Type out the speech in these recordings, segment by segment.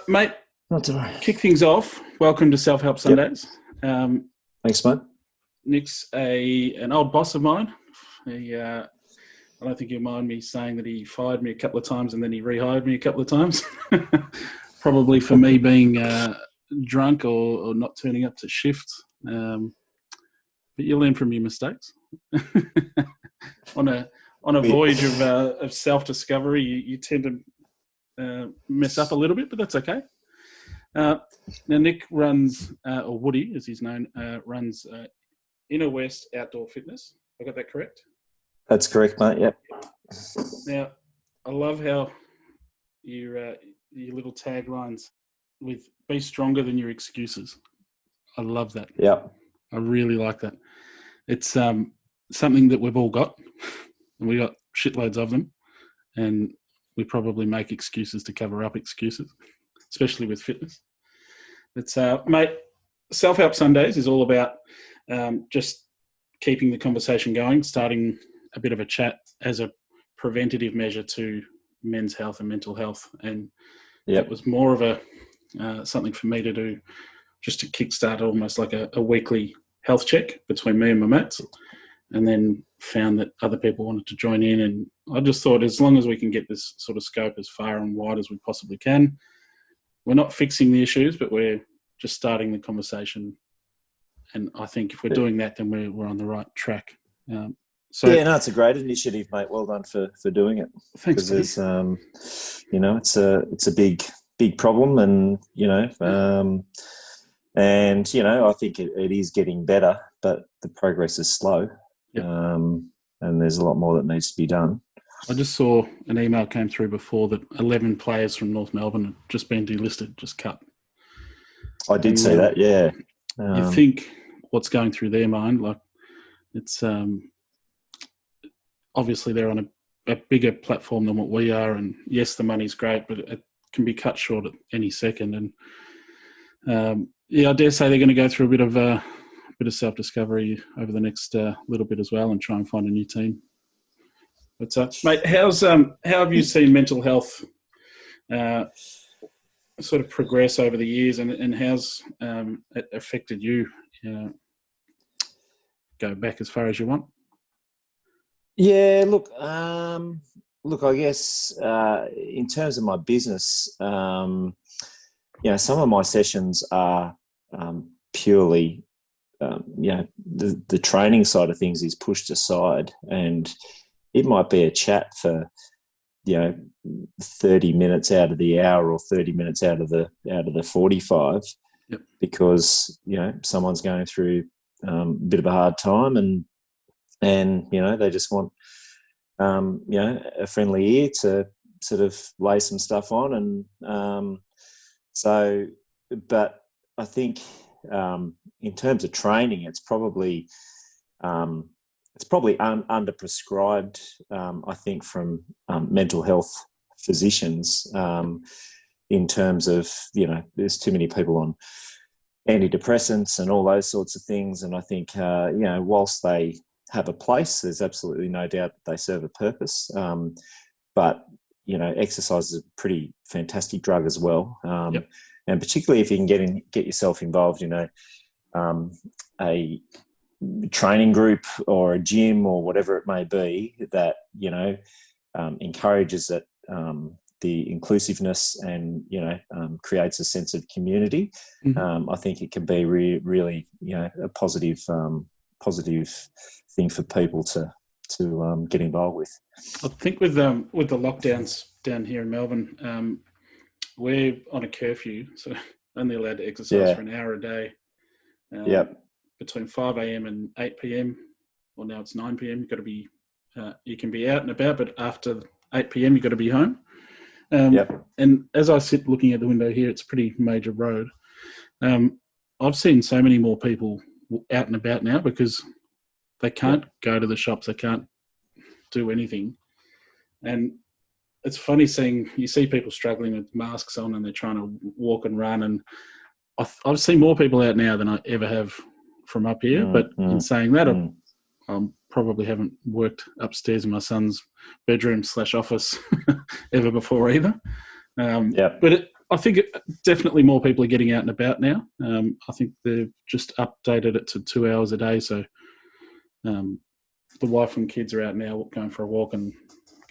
Mate, Not to worry. kick things off. Welcome to Self Help Yep. Sundays. Um, Thanks, mate. Nick's an old boss of mine. I don't think you'll mind me saying that he fired me a couple of times and then he rehired me a couple of times. Probably for me being drunk or not turning up to shifts. But you learn from your mistakes. on a voyage of self discovery, you tend to mess up a little bit, but that's okay. Now Nick runs, or Woody as he's known, runs Inner West Outdoor Fitness. I got that correct? That's correct, mate. Yep. Now, I love how your little taglines with "Be stronger than your excuses." I love that. Yep. I really like that. It's something that we've all got, and we got shitloads of them, and we probably make excuses to cover up excuses, especially with fitness. It's mate, Self Help Sundays is all about just keeping the conversation going, starting a bit of a chat as a preventative measure to men's health and mental health, and it was more of a something for me to do, just to kickstart almost like a weekly health check between me and my mates, and then found that other people wanted to join in, and I just thought as long as we can get this sort of scope as far and wide as we possibly can, we're not fixing the issues, but we're just starting the conversation. And I think if we're doing that, then we're on the right track. No, it's a great initiative, mate. Well done for doing it. Thanks, because it's a big problem, and I think it is getting better, but the progress is slow. Yep. And there's a lot more that needs to be done. I just saw an email came through before that 11 players from North Melbourne had just been delisted, just cut. I did see that, yeah. You think what's going through their mind, like it's obviously they're on a bigger platform than what we are, and yes, the money's great, but it can be cut short at any second. And I dare say they're going to go through a bit of self-discovery over the next little bit as well, and try and find a new team. But mate, how have you seen mental health sort of progress over the years, and how's it affected you? Go back as far as you want. Yeah, look, I guess in terms of my business, some of my sessions are purely, the training side of things is pushed aside, and it might be a chat for 30 minutes out of the hour or 30 minutes out of the 45. Yep. Because someone's going through a bit of a hard time, and they just want a friendly ear to sort of lay some stuff on. And but I think in terms of training, it's probably underprescribed, I think, from mental health physicians, in terms of, there's too many people on antidepressants and all those sorts of things. And I think, whilst they have a place, there's absolutely no doubt that they serve a purpose. But, exercise is a pretty fantastic drug as well. Yep. And particularly if you can get yourself involved in a training group or a gym or whatever it may be that encourages that the inclusiveness and creates a sense of community. Mm-hmm. I think it can be really a positive thing for people to get involved with. I think with the lockdowns down here in Melbourne, we're on a curfew, so only allowed to exercise for an hour a day. Between 5 a.m. and 8 p.m. Well, now it's 9 p.m. You've got to be, you can be out and about, but after 8 p.m. you've got to be home. And as I sit looking at the window here, it's a pretty major road. I've seen so many more people out and about now because they can't go to the shops, they can't do anything. And it's funny you see people struggling with masks on and they're trying to walk and run. And I've seen more people out now than I ever have from up here. But in saying that, I probably haven't worked upstairs in my son's bedroom /office ever before either. But I think definitely more people are getting out and about now. I think they've just updated it to 2 hours a day. So the wife and kids are out now going for a walk and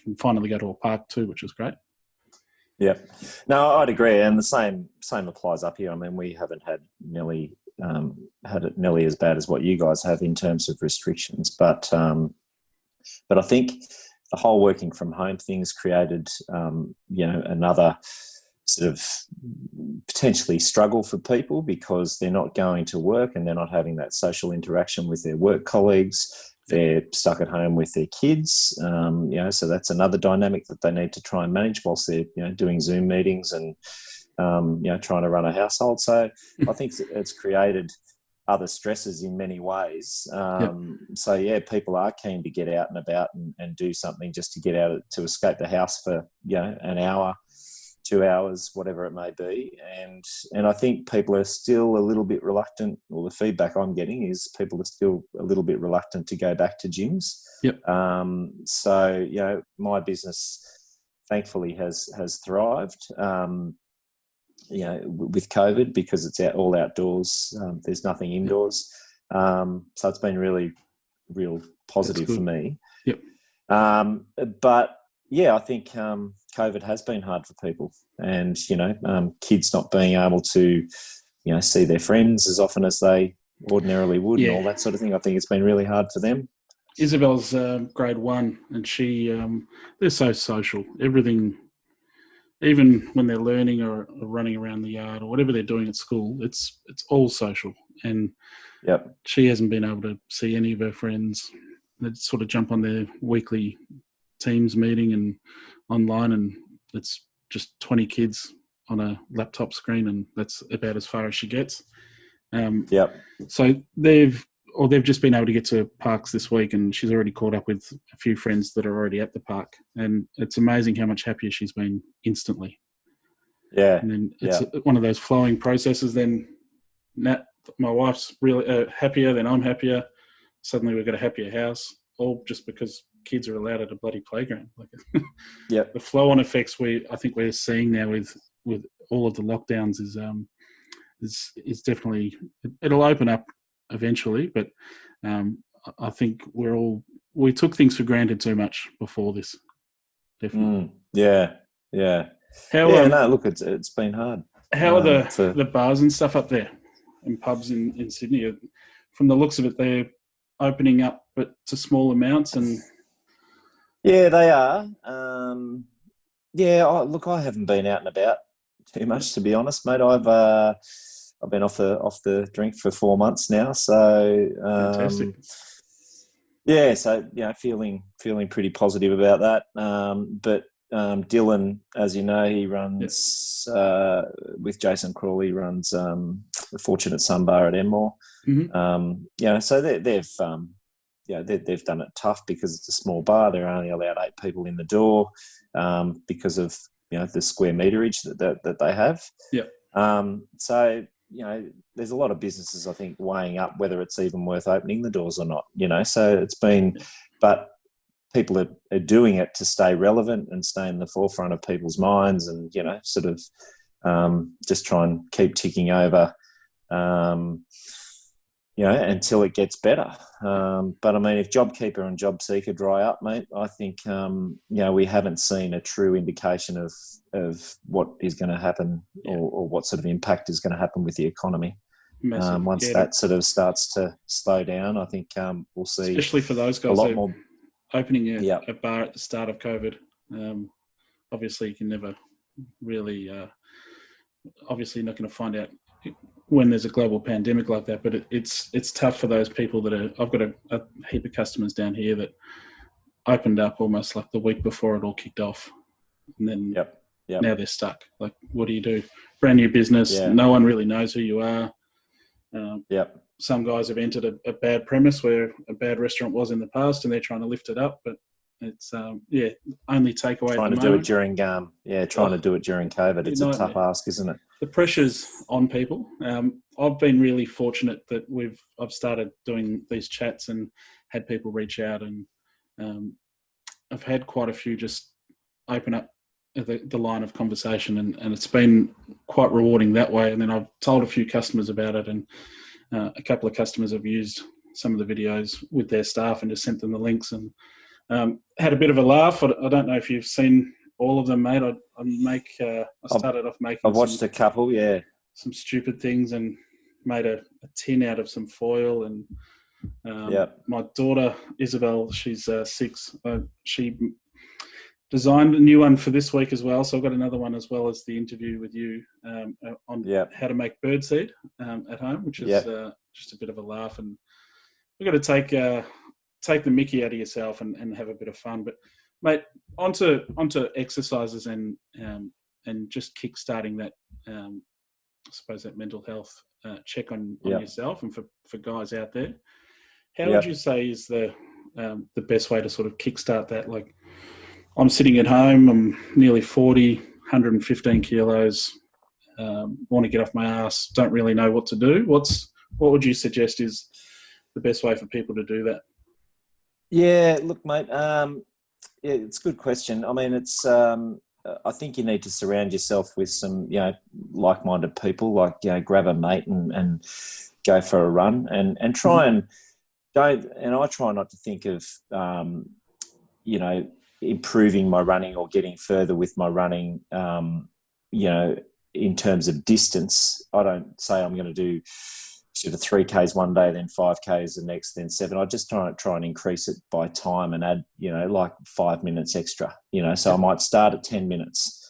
can finally go to a park too, which is great. Yeah, no, I'd agree, and the same applies up here. I mean, we haven't had nearly nearly as bad as what you guys have in terms of restrictions, but I think the whole working from home thing's created another sort of potentially struggle for people because they're not going to work and they're not having that social interaction with their work colleagues. They're stuck at home with their kids, so that's another dynamic that they need to try and manage whilst they're, doing Zoom meetings and, trying to run a household. So I think it's created other stresses in many ways. So, people are keen to get out and about and do something just to get out to escape the house for, an hour, 2 hours, whatever it may be. And I think people are still a little bit reluctant, or the feedback I'm getting is people are still a little bit reluctant to go back to gyms. Yep. So, my business thankfully has thrived, with COVID because it's all outdoors. There's nothing indoors. So it's been really, real positive for me. Yep. But I think COVID has been hard for people, and kids not being able to, see their friends as often as they ordinarily would, and all that sort of thing. I think it's been really hard for them. Isabel's grade 1, and she they're so social. Everything, even when they're learning or running around the yard or whatever they're doing at school, it's all social. And she hasn't been able to see any of her friends. They sort of jump on their weekly Teams meeting and online, and it's just 20 kids on a laptop screen, and that's about as far as she gets. So they've just been able to get to parks this week, and she's already caught up with a few friends that are already at the park, and it's amazing how much happier she's been instantly. And then it's one of those flowing processes. Then my wife's really happier, then I'm happier. Suddenly we've got a happier house, all just because kids are allowed at a bloody playground. The flow-on effects I think we're seeing now with all of the lockdowns is definitely, it'll open up eventually, but I think we took things for granted too much before this. Definitely. Look, it's been hard. How are the bars and stuff up there and pubs in Sydney? From the looks of it, they're opening up, but to small amounts and. Yeah, they are. I haven't been out and about too much, to be honest, mate. I've been off the drink for 4 months now, so fantastic. So feeling pretty positive about that. But Dylan, as you know, he runs with Jason Crawley, runs the Fortunate Sun Bar at Enmore. Mm-hmm. So they've done it tough because it's a small bar. They're only allowed 8 people in the door because of the square meterage that they have. So there's a lot of businesses, I think, weighing up whether it's even worth opening the doors or not. So it's been, but people are doing it to stay relevant and stay in the forefront of people's minds, and sort of just try and keep ticking over. Until it gets better. But I mean, if JobKeeper and JobSeeker dry up, mate, I think, we haven't seen a true indication of what is going to happen or what sort of impact is going to happen with the economy. Once that sort of starts to slow down, I think we'll see. Especially for those guys, a lot more opening a bar at the start of COVID. Obviously, you can never really, obviously not going to find out when there's a global pandemic like that, but it's tough for those people that are. I've got a heap of customers down here that opened up almost like the week before it all kicked off, and then now they're stuck. Like, what do you do? Brand new business, no one really knows who you are. Some guys have entered a bad premise where a bad restaurant was in the past, and they're trying to lift it up, but it's only takeaway. Trying to do it during COVID. It's a tough ask, isn't it? The pressure's on people. I've been really fortunate that I've started doing these chats and had people reach out, and I've had quite a few just open up the line of conversation, and it's been quite rewarding that way. And then I've told a few customers about it, and a couple of customers have used some of the videos with their staff and just sent them the links, and had a bit of a laugh. I don't know if you've seen all of them, mate. I started off making. I've watched a couple, yeah. Some stupid things, and made a tin out of some foil. And my daughter Isabel, she's 6. She designed a new one for this week as well. So I've got another one as well as the interview with you on how to make birdseed at home, which is just a bit of a laugh. And we've got to take the mickey out of yourself and have a bit of fun. But mate, onto exercises and just kickstarting that, I suppose, that mental health check on yourself, and for guys out there. How would you say is the best way to sort of kickstart that? Like, I'm sitting at home, I'm nearly 40, 115 kilos, want to get off my ass, don't really know what to do. What would you suggest is the best way for people to do that? Yeah, look, mate, it's a good question. I mean, it's I think you need to surround yourself with some, like-minded people, grab a mate and go for a run and try and don't, and I try not to think of, improving my running or getting further with my running, in terms of distance. I don't say I'm going to do sort of 3Ks one day, then 5Ks the next, then 7. I just try and increase it by time and add, like 5 minutes extra, so I might start at 10 minutes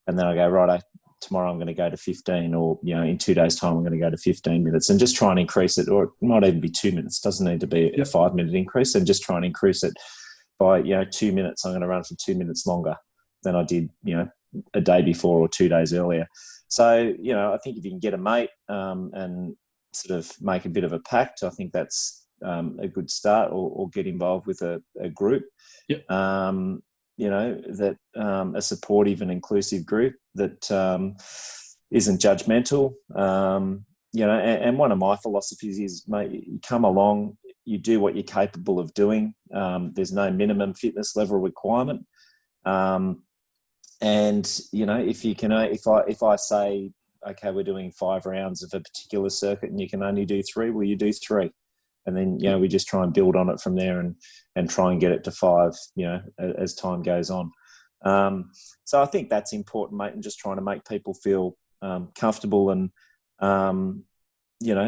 and then I go, right, tomorrow I'm going to go to 15, or, in 2 days' time, I'm going to go to 15 minutes, and just try and increase it. Or it might even be 2 minutes. It doesn't need to be a 5-minute increase, and just try and increase it by, 2 minutes. I'm going to run for 2 minutes longer than I did, a day before or 2 days earlier. So, I think if you can get a mate and sort of make a bit of a pact, I think that's a good start, or get involved with a group, that a supportive and inclusive group that isn't judgmental. And one of my philosophies is, mate, you come along, you do what you're capable of doing. There's no minimum fitness level requirement. And, if you can, if I say, okay, we're doing 5 rounds of a particular circuit and you can only do 3, well, you do 3. And then, we just try and build on it from there and try and get it to 5, as time goes on. So I think that's important, mate, and just trying to make people feel comfortable and,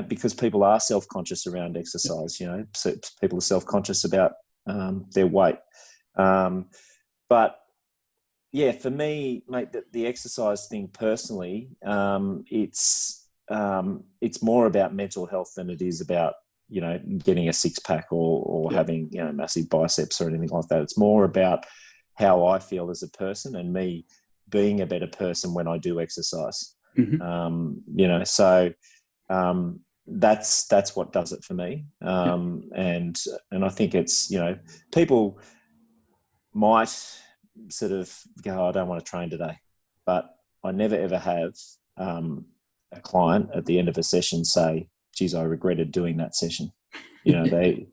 because people are self-conscious around exercise, so people are self-conscious about their weight. But, yeah, for me, mate, the exercise thing personally, it's more about mental health than it is about, getting a 6-pack or having, massive biceps or anything like that. It's more about how I feel as a person and me being a better person when I do exercise. So that's what does it for me. And I think it's, people might sort of go, I don't want to train today, but I never ever have a client at the end of a session say, geez, I regretted doing that session. They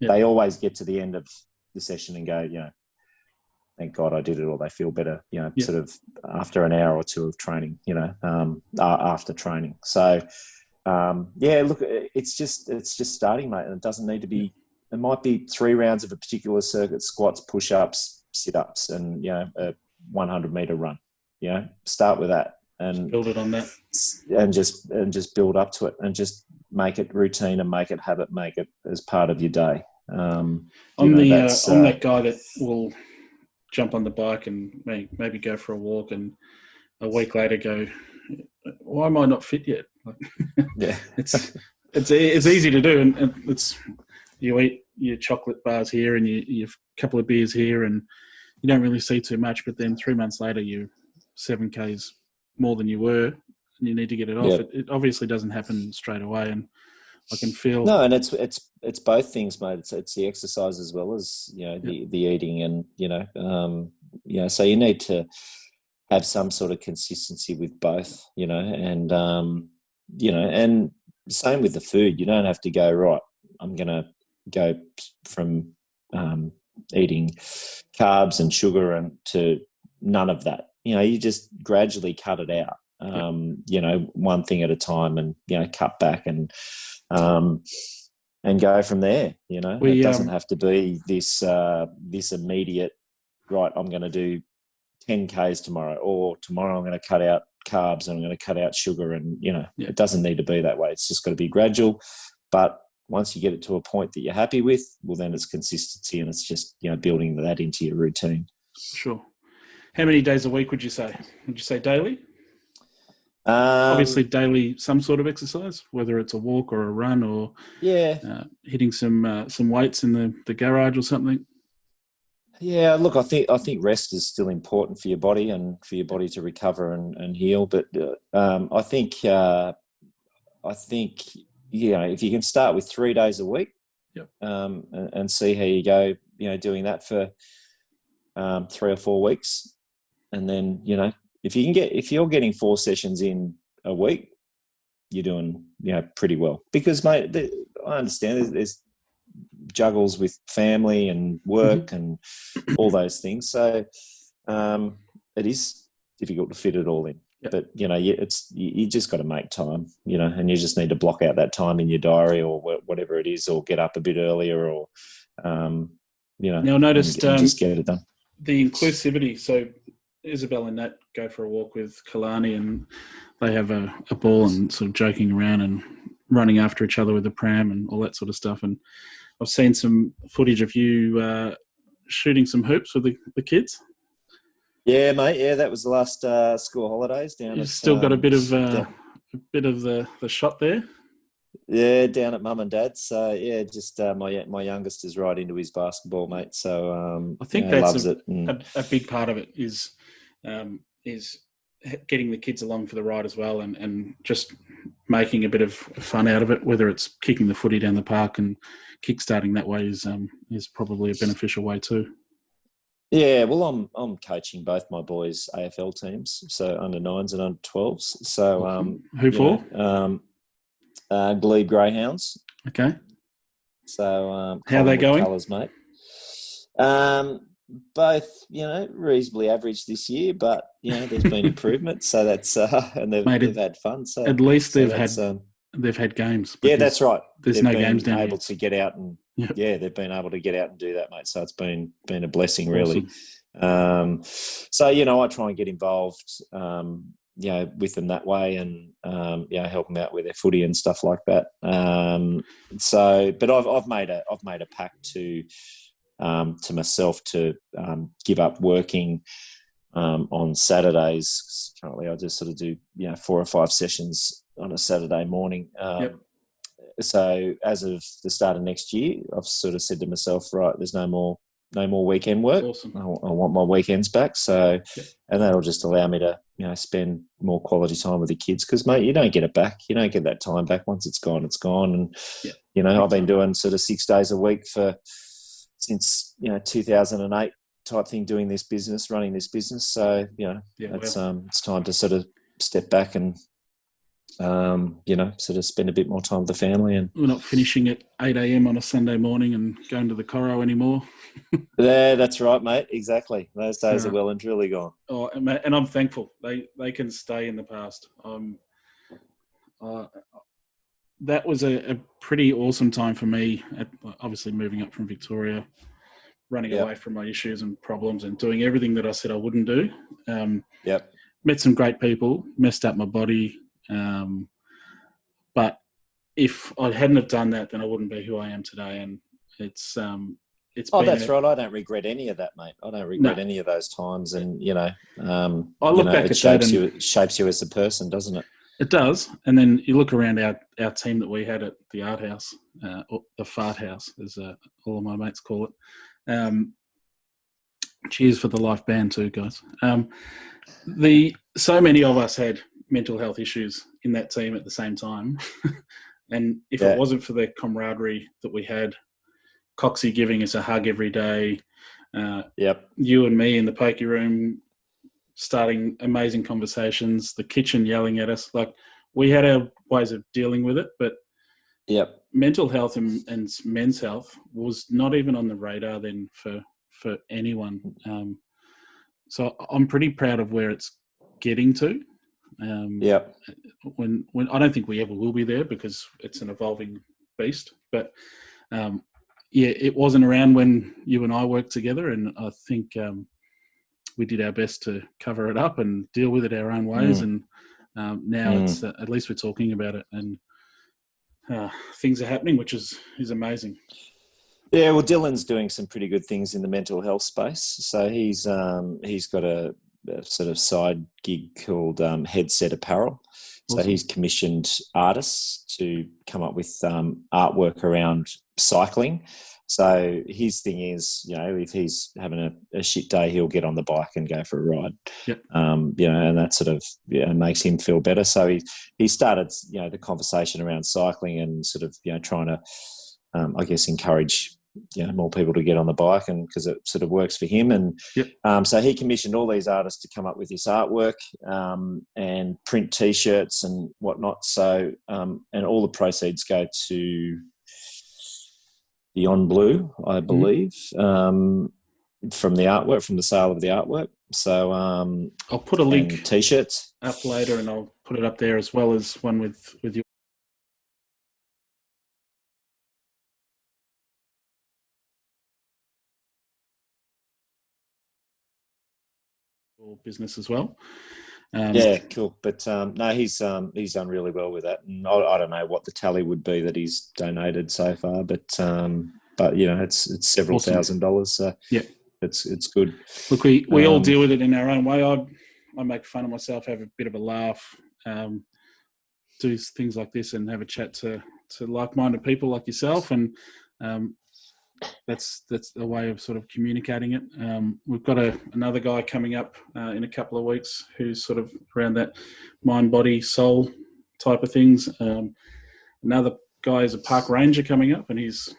always get to the end of the session and go, thank God I did it, or they feel better, sort of after an hour or two of training, after training. So, look, it's just starting, mate, and it doesn't need to be, it might be 3 rounds of a particular circuit: squats, push-ups, sit-ups, and, a 100-meter run. Start with that and build it on that, and just build up to it, and just make it routine and make it habit, make it as part of your day. I'm that guy that will jump on the bike and maybe go for a walk, and a week later go, why am I not fit yet? It's easy to do, and it's, you eat your chocolate bars here and you have a couple of beers here, and you don't really see too much, but then 3 months later you're 7Ks more than you were, and you need to get it off. It obviously doesn't happen straight away, and I can feel and it's both things, mate. It's the exercise as well as the eating, and so you need to have some sort of consistency with both, and and same with the food. You don't have to go, right, I'm gonna go from eating carbs and sugar and to none of that. you just gradually cut it out. One thing at a time, and cut back and go from there. It doesn't have to be this immediate. Right, I'm going to do 10Ks tomorrow, or tomorrow I'm going to cut out carbs and I'm going to cut out sugar, and it doesn't need to be that way. It's just got to be gradual. But once you get it to a point that you're happy with, well, then it's consistency, and it's just building that into your routine. Sure. How many days a week would you say? Would you say daily? Obviously, daily, some sort of exercise, whether it's a walk or a run, or hitting some weights in the garage or something. Yeah, look, I think rest is still important for your body and for your body to recover and heal. But I think if you can start with 3 days a week, and see how you go, doing that for 3 or 4 weeks, and then if you're getting 4 sessions in a week, you're doing pretty well. Because mate, I understand there's juggles with family and work and all those things, so it is difficult to fit it all in. But you just got to make time, and you just need to block out that time in your diary or whatever it is, or get up a bit earlier, or Now I noticed and just get it done. The inclusivity. So Isabel and Nat go for a walk with Kalani, and they have a ball and sort of joking around and running after each other with the pram and all that sort of stuff. And I've seen some footage of you shooting some hoops with the kids. Yeah, mate. Yeah, that was the last school holidays down. You've still got a bit of the shot there. Yeah, down at mum and dad's. So yeah, just my youngest is right into his basketball, mate. So I think that's a big part of it is getting the kids along for the ride as well, and just making a bit of fun out of it. Whether it's kicking the footy down the park and kickstarting that way is probably a beneficial way too. Yeah, well, I'm coaching both my boys' AFL teams, so under 9s and under 12s. So who for? Glebe Greyhounds. Okay. So how are they going? Colours, mate. Both, reasonably average this year, but there's been improvement. So that's and they've had fun. So at least they've had games. Yeah, that's right. There's no games down able to get out and they've been able to get out and do that, mate. So it's been a blessing, really. Awesome. So I try and get involved, with them that way, and help them out with their footy and stuff like that. But I've made a pact to myself to give up working on Saturdays. Currently, I just sort of do 4 or 5 sessions on a Saturday morning. So as of the start of next year, I've sort of said to myself, right, there's no more weekend work. Awesome. I want my weekends back. So, and that'll just allow me to, spend more quality time with the kids. Because, mate, you don't get it back. You don't get that time back. Once it's gone, it's gone. And, I've been doing sort of 6 days a week since 2008 type thing, doing this business, running this business. So, it's time to sort of step back and, sort of spend a bit more time with the family. And we're not finishing at 8 a.m. on a Sunday morning and going to the Coro anymore. Yeah, that's right, mate. Exactly. Those days are well and truly gone. Oh, and I'm thankful they can stay in the past. That was a pretty awesome time for me. Obviously, moving up from Victoria, running away from my issues and problems, and doing everything that I said I wouldn't do. Met some great people, messed up my body. But if I hadn't have done that, then I wouldn't be who I am today. And it's that's right. I don't regret any of that, mate. I don't regret any of those times. And I look back it shapes you as a person, doesn't it? It does. And then you look around our team that we had at the art house, or the fart house, as all of my mates call it. Cheers for the life band too, guys. So many of us had mental health issues in that team at the same time. And if it wasn't for the camaraderie that we had, Coxie giving us a hug every day, you and me in the pokey room starting amazing conversations, the kitchen yelling at us, like we had our ways of dealing with it, but mental health and men's health was not even on the radar then for anyone. So I'm pretty proud of where it's getting to. Yep. When I don't think we ever will be there because it's an evolving beast. But it wasn't around when you and I worked together, and I think we did our best to cover it up and deal with it our own ways. And now it's at least we're talking about it, and things are happening, which is amazing. Yeah, well, Dylan's doing some pretty good things in the mental health space. So he's got a sort of side gig called Headset Apparel. So Awesome. he's commissioned artists to come up with artwork around cycling. So his thing is, if he's having a shit day, he'll get on the bike and go for a ride. Yep. And that sort of makes him feel better. So he started, the conversation around cycling and sort of, trying to, I guess, encourage more people to get on the bike, and because it sort of works for him. And so he commissioned all these artists to come up with this artwork and print T-shirts and whatnot. So and all the proceeds go to Beyond Blue, I believe, from the artwork, from the sale of the artwork. So I'll put a link T-shirts up later, and I'll put it up there as well as one with you. Business as well. Yeah, cool. But no, he's done really well with that, and I don't know what the tally would be that he's donated so far, but it's several $1,000s. So yeah, it's good. Look, we all deal with it in our own way. I make fun of myself, have a bit of a laugh, do things like this, and have a chat to like-minded people like yourself, and that's a way of sort of communicating it. We've got another guy coming up in a couple of weeks who's sort of around that mind, body, soul type of things. Another guy is a park ranger coming up, and he's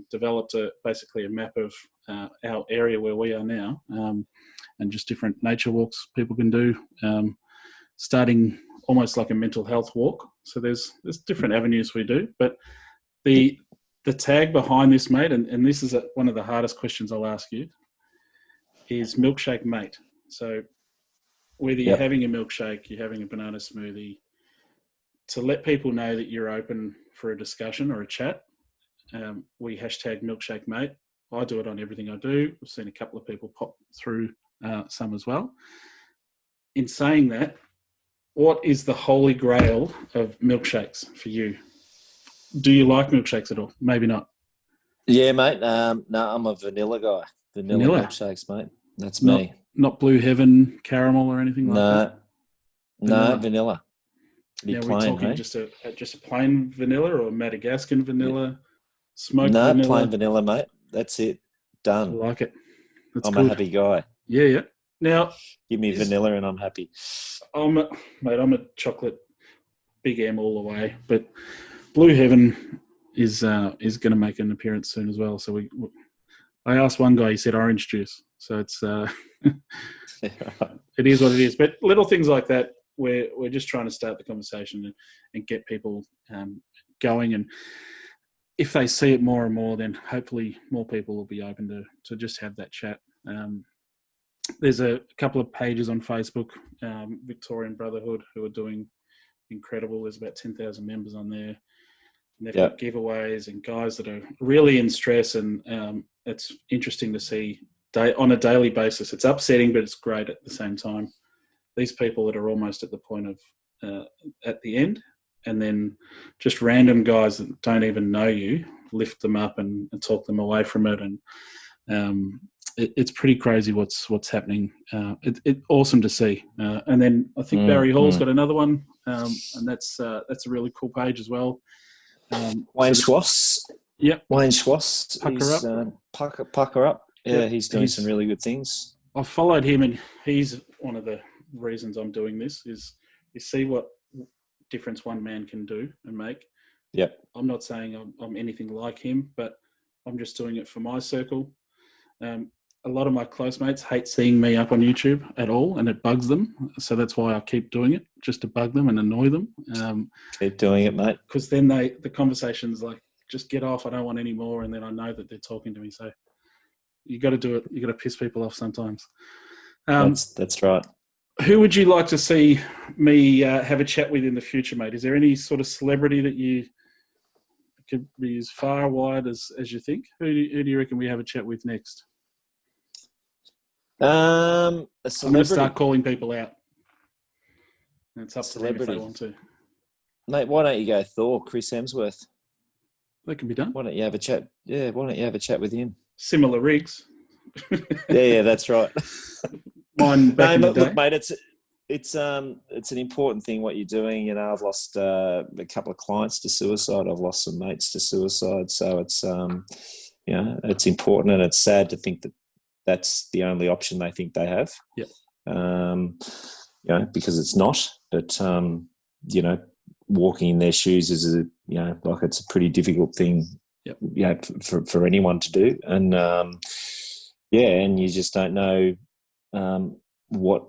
developed basically a map of our area where we are now, and just different nature walks people can do, starting almost like a mental health walk. So there's different avenues we do, but the tag behind this, mate, and this is one of the hardest questions I'll ask you, is milkshake mate. So whether you're having a milkshake, you're having a banana smoothie, to let people know that you're open for a discussion or a chat, we hashtag milkshake mate. I do it on everything I do. I've seen a couple of people pop through some as well. In saying that, what is the holy grail of milkshakes for you? Do you like milkshakes at all? Maybe not. Yeah, mate. No, I'm a vanilla guy. Vanilla milkshakes, mate. That's me. Not Blue Heaven caramel or anything like that? No, vanilla. Now, we're talking just a plain vanilla or Madagascan vanilla, smoked vanilla? No, plain vanilla, mate. That's it. Done. I like it. I'm a happy guy. Yeah. Now, give me vanilla and I'm happy. I'm a chocolate big M all the way, but Blue Heaven is going to make an appearance soon as well. So I asked one guy, he said orange juice. So it's it is what it is. But little things like that, we're just trying to start the conversation and get people going. And if they see it more and more, then hopefully more people will be open to just have that chat. There's a couple of pages on Facebook, Victorian Brotherhood, who are doing incredible. There's about 10,000 members on there. And they've got giveaways and guys that are really in stress, and it's interesting to see on a daily basis. It's upsetting, but it's great at the same time. These people that are almost at the point of at the end, and then just random guys that don't even know you lift them up and talk them away from it, and it's pretty crazy what's happening. It's awesome to see. And then I think Barry Hall's got another one, and that's a really cool page as well. Wayne Schwass. Yep. Wayne Schwass. Pucker Up. Yeah, he's doing some really good things. I've followed him, and he's one of the reasons I'm doing this is you see what difference one man can do and make. Yep. I'm not saying I'm anything like him, but I'm just doing it for my circle. A lot of my close mates hate seeing me up on YouTube at all, and it bugs them. So that's why I keep doing it, just to bug them and annoy them. Keep doing it, mate. Because then the conversation's like, just get off, I don't want any more. And then I know that they're talking to me. So you got to do it. You got to piss people off sometimes. That's right. Who would you like to see me have a chat with in the future, mate? Is there any sort of celebrity that you could be as far wide as you think? Who do you reckon we have a chat with next? A I'm going to celebrity, start calling people out. And it's up to them if they want to. mate. Why don't you go Thor, Chris Hemsworth? That can be done. Why don't you have a chat? Yeah, why don't you have a chat with him? Similar rigs. Yeah, that's right. Mine back in the day. Look, mate, it's an important thing what you're doing. You know, I've lost a couple of clients to suicide. I've lost some mates to suicide. So it's it's important, and it's sad to think that that's the only option they think they have. Yeah. Because it's not. But walking in their shoes is like it's a pretty difficult thing. Yep. For anyone to do, and and you just don't know what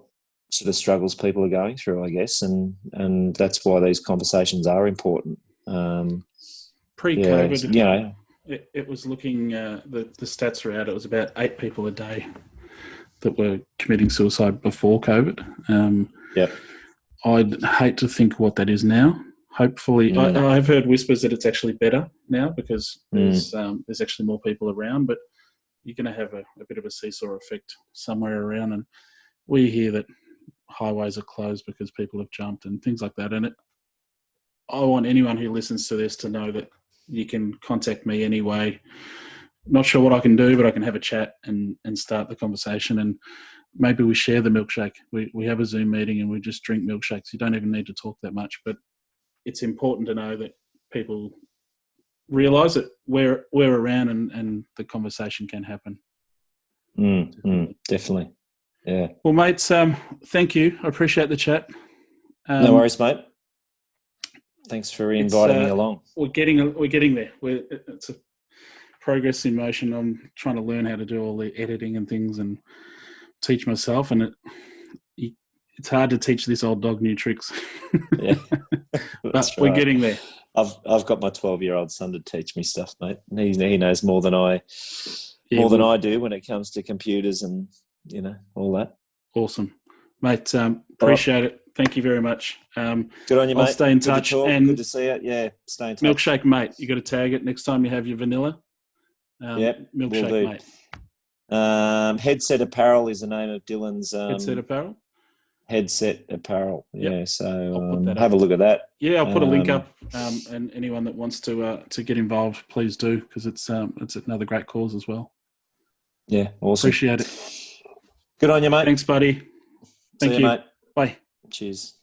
sort of struggles people are going through, I guess, and that's why these conversations are important. Pre-COVID, it was looking, the stats were out, it was about 8 people a day that were committing suicide before COVID. I'd hate to think what that is now. Hopefully, I've heard whispers that it's actually better now because there's actually more people around, but you're going to have a bit of a seesaw effect somewhere around, and we hear that highways are closed because people have jumped and things like that. And I want anyone who listens to this to know that you can contact me anyway. Not sure what I can do, but I can have a chat and start the conversation, and maybe we share the milkshake. We have a Zoom meeting and we just drink milkshakes. You don't even need to talk that much, but it's important to know that people realise that we're around and the conversation can happen. Definitely. Yeah. Well, mates, thank you. I appreciate the chat. No worries, mate. Thanks for inviting me along. We're getting there. It's a progress in motion. I'm trying to learn how to do all the editing and things and teach myself, and it's hard to teach this old dog new tricks. Yeah, but we're getting there. I've got my 12-year-old son to teach me stuff, mate. He knows more than I do when it comes to computers and all that. Awesome, mate. Appreciate it. Thank you very much. Good on you, mate. I'll stay in touch. And good to see you. Yeah, stay in touch. Milkshake, mate. You got to tag it next time you have your vanilla. Milkshake, mate. Headset Apparel is the name of Dylan's. Headset Apparel. Headset Apparel. Yeah. Yep. So have a look at that. Yeah, I'll put a link up. And anyone that wants to get involved, please do, because it's another great cause as well. Yeah, awesome. Appreciate it. Good on you, mate. Thanks, buddy. Thank you, mate. Bye. Cheers.